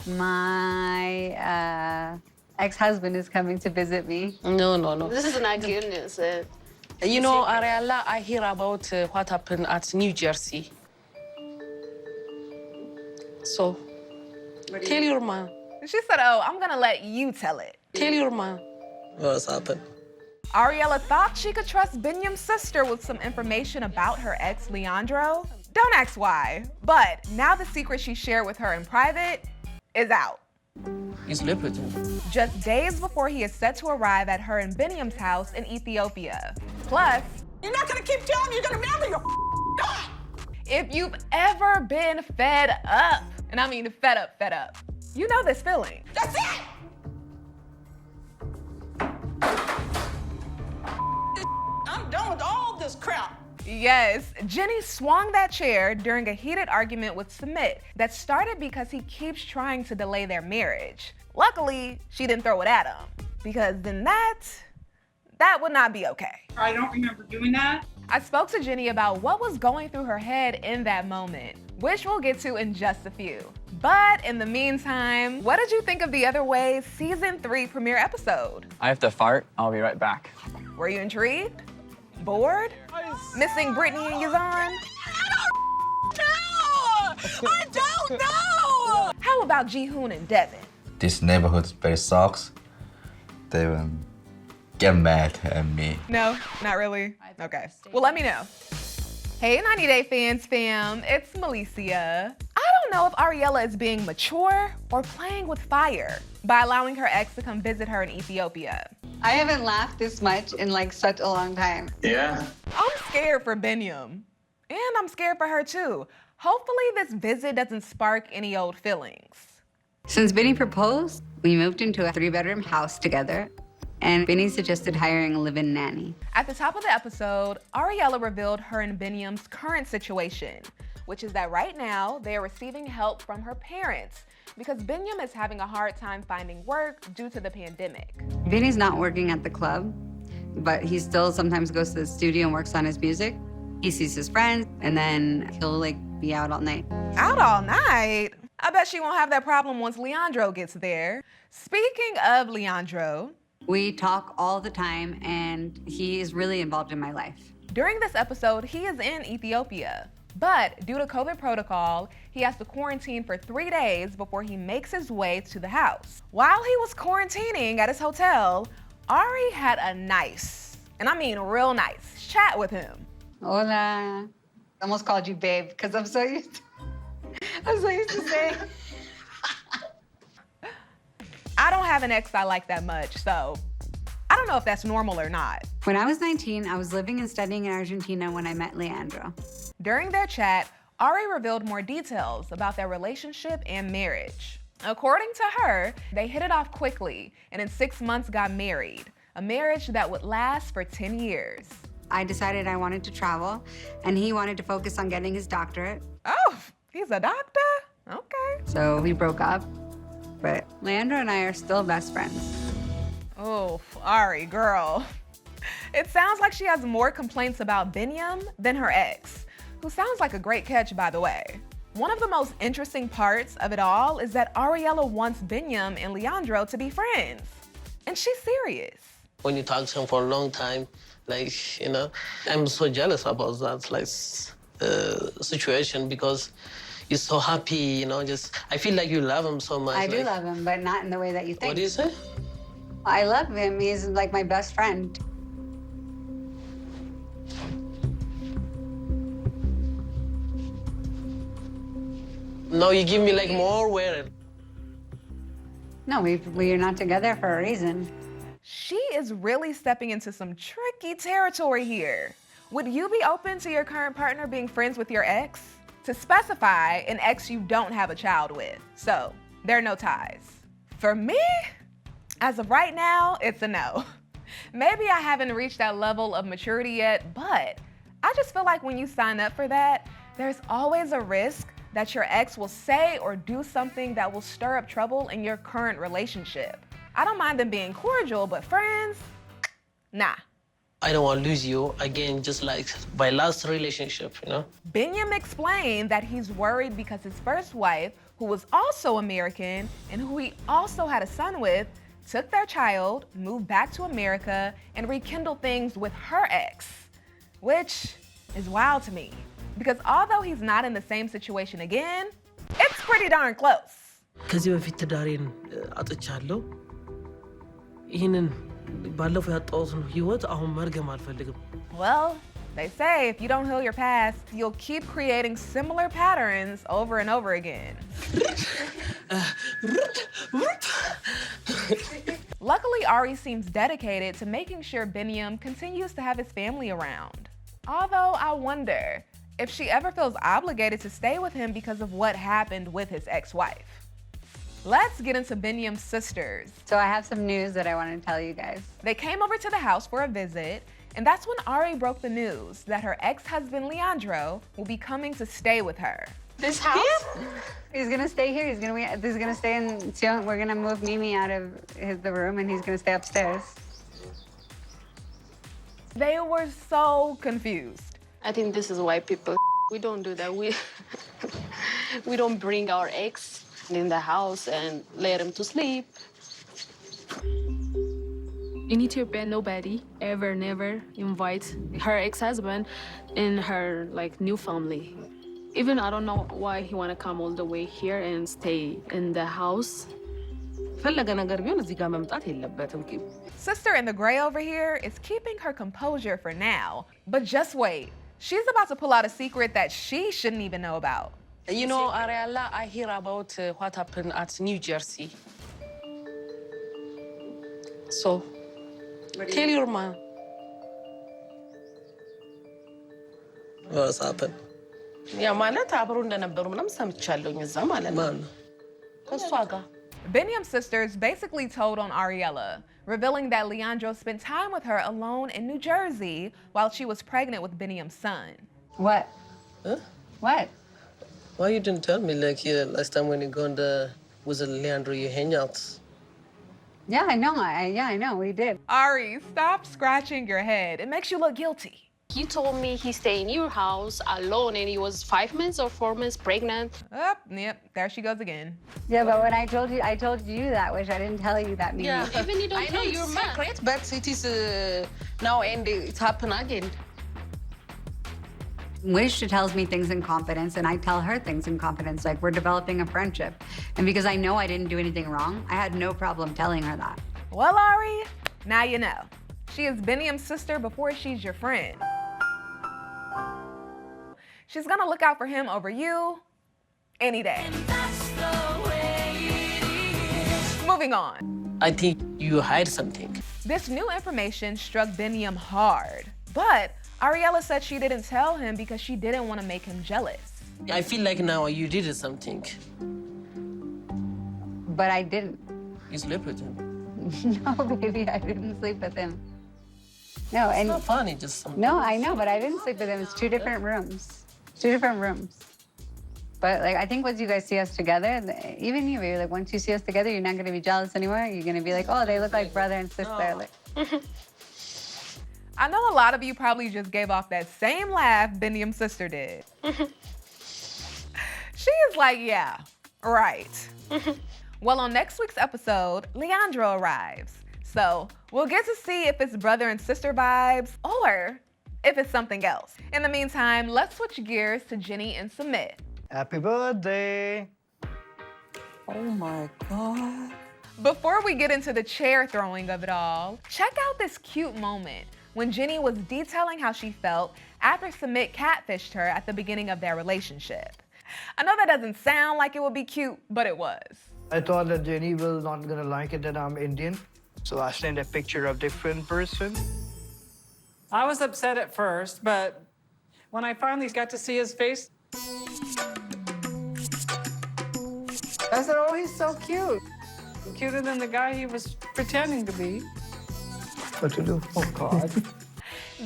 My ex-husband is coming to visit me. No. This is not good news. You know, Ariela, I hear about what happened at New Jersey. So, tell your man. She said, oh, I'm gonna let you tell it. Tell your man. What's happened? Ariela thought she could trust Biniyam's sister with some information about her ex, Leandro. Don't ask why, but now the secret she shared with her in private is out. You slept with him? Just days before he is set to arrive at her and Biniyam's house in Ethiopia. Plus, you're not gonna keep telling me you're gonna marry your God. If you've ever been fed up, and I mean fed up, you know this feeling. That's it! I'm done with all this crap. Yes, Jenny swung that chair during a heated argument with Sumit that started because he keeps trying to delay their marriage. Luckily, she didn't throw it at him, because then that would not be okay. I don't remember doing that. I spoke to Jenny about what was going through her head in that moment, which we'll get to in just a few. But in the meantime, what did you think of The Other Way Season 3 premiere episode? I have to fart. I'll be right back. Were you intrigued? Bored? Missing Brittany and Yazan? I don't know! How about Ji-hoon and Devin? This neighborhood very sucks. They will get mad at me. No, not really? Okay. Well, let me know. Hey, 90 Day Fans fam, it's Melicia. I don't know if Ariela is being mature or playing with fire by allowing her ex to come visit her in Ethiopia. I haven't laughed this much in like such a long time. Yeah. I'm scared for Biniyam. And I'm scared for her too. Hopefully this visit doesn't spark any old feelings. Since Binny proposed, we moved into a 3-bedroom house together, and Binny suggested hiring a live-in nanny. At the top of the episode, Ariela revealed her and Biniyam's current situation, which is that right now they are receiving help from her parents because Biniyam is having a hard time finding work due to the pandemic. Binny's not working at the club, but he still sometimes goes to the studio and works on his music. He sees his friends, and then he'll be out all night. Out all night? I bet she won't have that problem once Leandro gets there. Speaking of Leandro, we talk all the time, and he is really involved in my life. During this episode, he is in Ethiopia. But due to COVID protocol, he has to quarantine for 3 days before he makes his way to the house. While he was quarantining at his hotel, Ari had a nice, and I mean real nice, chat with him. Hola. I almost called you babe because I'm so used to saying. I don't have an ex I like that much, so I don't know if that's normal or not. When I was 19, I was living and studying in Argentina when I met Leandro. During their chat, Ari revealed more details about their relationship and marriage. According to her, they hit it off quickly and in 6 months got married, a marriage that would last for 10 years. I decided I wanted to travel, and he wanted to focus on getting his doctorate. Oh, he's a doctor? Okay. So we broke up, but Leandro and I are still best friends. Oh, Ari, girl. It sounds like she has more complaints about Biniyam than her ex, who sounds like a great catch, by the way. One of the most interesting parts of it all is that Ariela wants Biniyam and Leandro to be friends. And she's serious. When you talk to him for a long time, I'm so jealous about that, situation because you're so happy, I feel like you love him so much. I do love him, but not in the way that you think. What do you say? I love him. He's like my best friend. No, you give me more weird. No, we're not together for a reason. She is really stepping into some tricky territory here. Would you be open to your current partner being friends with your ex? To specify, an ex you don't have a child with. So, there are no ties. For me, as of right now, it's a no. Maybe I haven't reached that level of maturity yet, but I just feel like when you sign up for that, there's always a risk that your ex will say or do something that will stir up trouble in your current relationship. I don't mind them being cordial, but friends, nah. I don't want to lose you again, just like my last relationship, Biniyam explained that he's worried because his first wife, who was also American and who he also had a son with, took their child, moved back to America, and rekindled things with her ex, which is wild to me. Because although he's not in the same situation again, it's pretty darn close. ከዚህ በፊት ትዳሬን አጥቻለሁ። ይህንን ባለፈው ያጣሁትን ህይወት አሁን መርገም አልፈልግም። Well, they say if you don't heal your past, you'll keep creating similar patterns over and over again. Luckily, Ari seems dedicated to making sure Biniyam continues to have his family around. Although I wonder if she ever feels obligated to stay with him because of what happened with his ex-wife. Let's get into Biniyam's sisters. So I have some news that I want to tell you guys. They came over to the house for a visit, and that's when Ari broke the news that her ex-husband Leandro will be coming to stay with her. This house? He's gonna stay here. He's gonna stay in Sion. We're gonna move Mimi out of the room, and he's gonna stay upstairs. They were so confused. I think this is why people, we don't do that. We don't bring our ex in the house and let him to sleep. In Ethiopia, nobody ever, never invites her ex-husband in her new family. Even I don't know why he wanna come all the way here and stay in the house. ፈለገ ነገር ቢሆን እዚህ ጋር መምጣት የለበትም። Sister in the gray over here is keeping her composure for now, but just wait. She's about to pull out a secret that she shouldn't even know about. You know, Ariela, I hear about what happened at New Jersey. So, tell your man. What's happened? ያ ማለት አብሮ እንደነበሩ ምናምን ሰምቻለሁኝ እዛ ማለት ነው። ማን? ከእሷ ጋር Biniyam's sisters basically told on Ariela, revealing that Leandro spent time with her alone in New Jersey while she was pregnant with Biniyam's son. What? Huh? What? Why you didn't tell me last time when you go with Leandro you hang out? Yeah, I know. I know. We did. Ari, stop scratching your head. It makes you look guilty. He told me he stayed in your house alone and he was 5 months or 4 months pregnant. Yep, there she goes again. Yeah, but when I told you that, which I didn't tell you that, Mimi. Yeah. Even you don't I know tell your your son. secret, but it is now and it happened again. Wish tells me things in confidence, and I tell her things in confidence. Like, we're developing a friendship. And because I know I didn't do anything wrong, I had no problem telling her that. Well, Ari, now you know. She is Biniyam's sister before she's your friend. She's gonna look out for him over you any day. Moving on. I think you hide something. This new information struck Biniyam hard, but Ariela said she didn't tell him because she didn't want to make him jealous. I feel like now you did something. But I didn't. You slept with him. No, baby, I didn't sleep with him. No, It's and not funny, just something. no, I know, but I didn't sleep with him. It's two different rooms. Two different rooms. But I think once you guys see us together, even you're like, once you see us together, you're not gonna be jealous anymore. You're gonna be like, oh, they look like brother and sister. No. Like, I know a lot of you probably just gave off that same laugh Biniyam's sister did. She is like, yeah, right. Well, on next week's episode, Leandro arrives. So we'll get to see if it's brother and sister vibes or if it's something else. In the meantime, let's switch gears to Jenny and Sumit. Happy birthday. Oh my God. Before we get into the chair throwing of it all, check out this cute moment when Jenny was detailing how she felt after Sumit catfished her at the beginning of their relationship. I know that doesn't sound like it would be cute, but it was. I thought that Jenny will not gonna like it that I'm Indian, so I sent a picture of different person. I was upset at first, but when I finally got to see his face, I said, oh, he's so cute. Cuter than the guy he was pretending to be. What to do? Oh, God.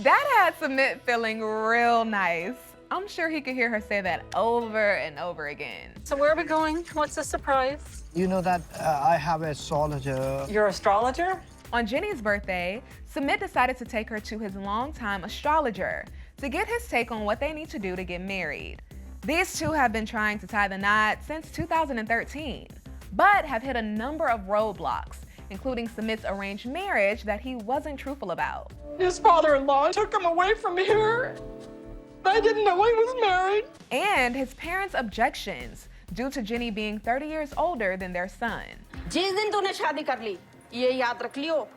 That had Sumit feeling real nice. I'm sure he could hear her say that over and over again. So where are we going? What's the surprise? You know that I have an astrologer. Your astrologer? On Jenny's birthday, Sumit decided to take her to his longtime astrologer to get his take on what they need to do to get married. These two have been trying to tie the knot since 2013, but have hit a number of roadblocks, including Sumit's arranged marriage that he wasn't truthful about. His father-in-law took him away from here. I didn't know he was married. And his parents' objections due to Jenny being 30 years older than their son. जिस दिन तूने शादी कर ली, ये याद रख लियो,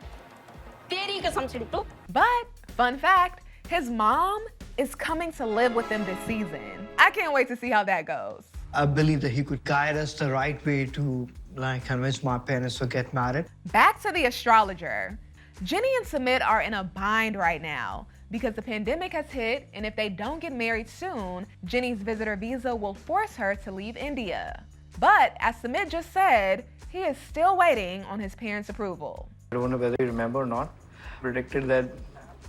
तेरी कसम Chintu. But, fun fact, his mom is coming to live with them this season. I can't wait to see how that goes. I believe that he could guide us the right way to convince my parents to get married. Back to the astrologer. Jenny and Sumit are in a bind right now because the pandemic has hit, and if they don't get married soon, Jenny's visitor visa will force her to leave India. But as Sumit just said, he is still waiting on his parents' approval. I don't know whether you remember or not. Predicted that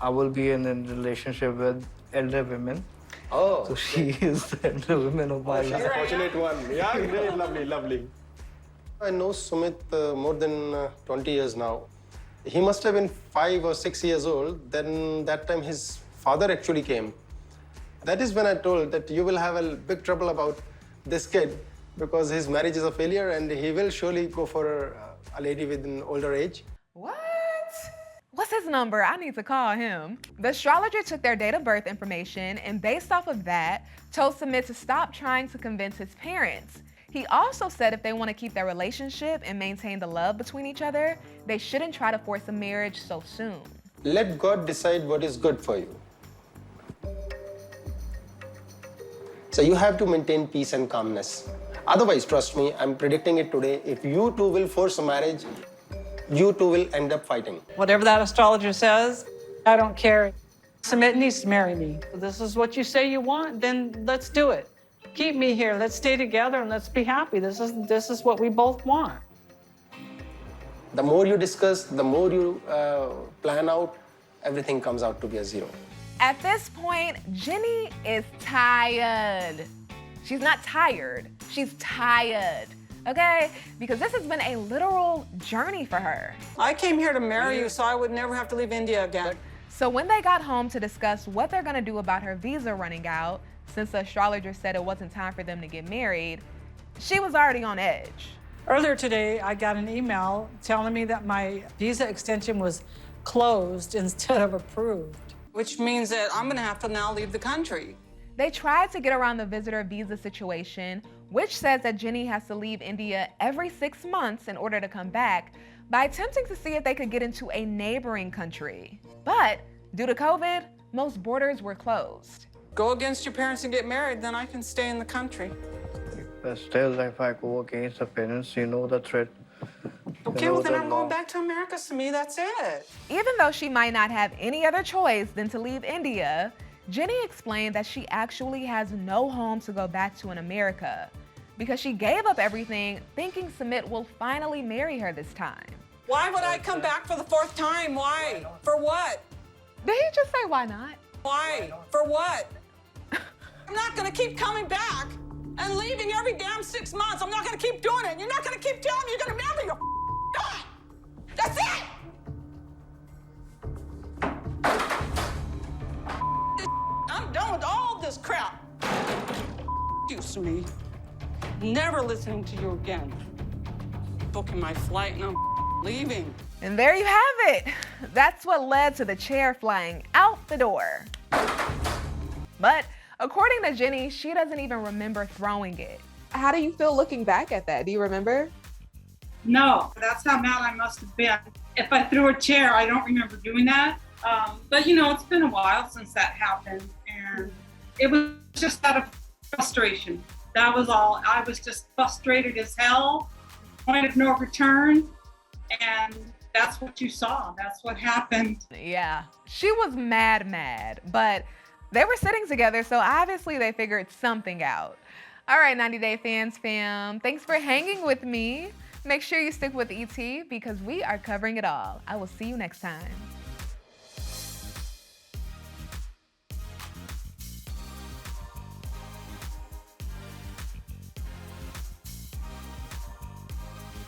I will be in a relationship with elder women. Oh. So she is the elder woman of my She's life. a fortunate one. Yeah, great, lovely, lovely. I know Sumit more than 20 years now. He must have been 5 or 6 years old. Then that time his father actually came. That is when I told that you will have a big trouble about this kid because his marriage is a failure and he will surely go for a lady with an older age. What? What's his number? I need to call him. The astrologer took their date of birth information and based off of that, told Sumit to stop trying to convince his parents. He also said if they want to keep their relationship and maintain the love between each other, they shouldn't try to force a marriage so soon. Let God decide what is good for you. So you have to maintain peace and calmness. Otherwise, trust me, I'm predicting it today, if you two will force a marriage, you two will end up fighting. Whatever that astrologer says, I don't care. Sumit needs to marry me. If this is what you say you want, then let's do it. Keep me here. Let's stay together and let's be happy. This is what we both want. The more you discuss, the more you plan out, everything comes out to be a zero. At this point, Jenny is tired. She's not tired, she's tired, okay? Because this has been a literal journey for her. I came here to marry you so I would never have to leave India again. So when they got home to discuss what they're gonna do about her visa running out, since the astrologer said it wasn't time for them to get married, she was already on edge. Earlier today, I got an email telling me that my visa extension was closed instead of approved, which means that I'm gonna have to now leave the country. They tried to get around the visitor visa situation, which says that Jenny has to leave India every 6 months in order to come back, by attempting to see if they could get into a neighboring country. But due to COVID, most borders were closed. Go against your parents and get married, then I can stay in the country. But still, if I go against the parents, you know the threat. Okay, well then I'm going back to America, Sumit, that's it. Even though she might not have any other choice than to leave India, Jenny explained that she actually has no home to go back to in America because she gave up everything thinking Sumit will finally marry her this time. Why would I come back for the 4th time? Why? For what? Did he just say why not? Why? For what? I'm not gonna keep coming back and leaving every damn 6 months. I'm not gonna keep doing it. You're not gonna keep telling me you're gonna marry your God. That's it! I'm done with all this crap. You, Sumit. Never listening to you again. Booking my flight and I'm leaving. And there you have it. That's what led to the chair flying out the door. But according to Jenny, she doesn't even remember throwing it. How do you feel looking back at that? Do you remember? No, that's how mad I must have been. If I threw a chair, I don't remember doing that. But you know, it's been a while since that happened, and it was just out of frustration. That was all. I was just frustrated as hell, point of no return, and that's what you saw. That's what happened. Yeah, she was mad, but they were sitting together, so obviously they figured something out. All right, 90 Day Fans fam, thanks for hanging with me. Make sure you stick with ET because we are covering it all. I will see you next time.